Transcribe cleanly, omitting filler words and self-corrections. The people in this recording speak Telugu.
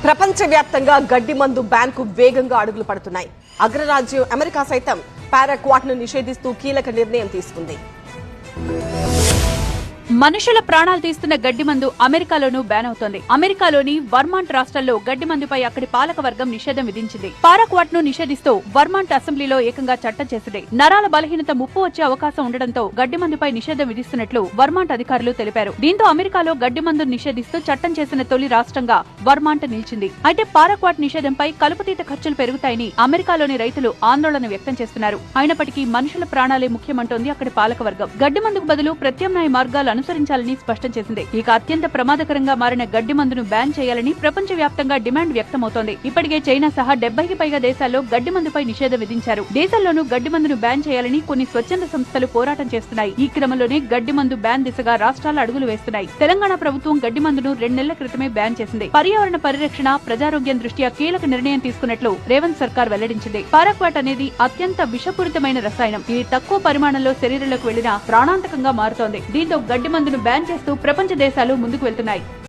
ప్రపంచవ్యాప్తంగా గడ్డి మందు బ్యాన్ కు వేగంగా అడుగులు పడుతున్నాయి. అగ్రరాజ్యం అమెరికా సైతం పారాక్వాట్ ను నిషేధిస్తూ కీలక నిర్ణయం తీసుకుంది. మనుషుల ప్రాణాలు తీస్తున్న గడ్డి మందు అమెరికాలోనూ బ్యాన్ అవుతోంది. అమెరికాలోని వర్మాంట్ రాష్ట్రంలో గడ్డి మందుపై అక్కడి పాలక వర్గం నిషేధం విధించింది. పారాక్వాట్ ను నిషేధిస్తూ వర్మాంట్ అసెంబ్లీలో ఏకంగా చట్టం చేసింది. నరాల బలహీనత ముప్పు వచ్చే అవకాశం ఉండడంతో గడ్డి మందుపై నిషేధం విధిస్తున్నట్లు వర్మాంట్ అధికారులు తెలిపారు. దీంతో అమెరికాలో గడ్డి మందును నిషేధిస్తూ చట్టం చేసిన తొలి రాష్ట్రంగా వర్మాంట్ నిలిచింది. అయితే పారాక్వాట్ నిషేధంపై కలుపుతీత ఖర్చులు పెరుగుతాయని అమెరికాలోని రైతులు ఆందోళన వ్యక్తం చేస్తున్నారు. అయినప్పటికీ మనుషుల ప్రాణాలే ముఖ్యమంటోంది అక్కడి పాలకవర్గం. గడ్డి మందుకు బదులు ప్రత్యామ్నాయ మార్గాలు అనుసరించాలని స్పష్టం చేసింది. ఇక అత్యంత ప్రమాదకరంగా మారిన గడ్డి మందును బ్యాన్ చేయాలని ప్రపంచవ్యాప్తంగా డిమాండ్ వ్యక్తమవుతోంది. ఇప్పటికే చైనా సహా 70కి పైగా దేశాల్లో గడ్డి మందుపై నిషేధం విధించారు. దేశంలోనూ గడ్డి మందును బ్యాన్ చేయాలని కొన్ని స్వచ్ఛంద సంస్థలు పోరాటం చేస్తున్నాయి. ఈ క్రమంలోనే గడ్డి మందు బ్యాన్ దిశగా రాష్ట్రాలు అడుగులు వేస్తున్నాయి. తెలంగాణ ప్రభుత్వం గడ్డి మందును 2 నెలల క్రితమే బ్యాన్ చేసింది. పర్యావరణ పరిరక్షణ, ప్రజారోగ్యం దృష్ట్యా కీలక నిర్ణయం తీసుకున్నట్లు రేవంత్ సర్కార్ వెల్లడించింది. పారాక్వాట్ అనేది అత్యంత విషపూరితమైన రసాయనం. ఇది తక్కువ పరిమాణంలో శరీరంలోకి వెళ్లినా ప్రాణాంతకంగా మారుతోంది. దీంతో గడ్డి మందును బ్యాన్ చేస్తూ ప్రపంచ దేశాలు ముందుకు వెళ్తున్నాయి.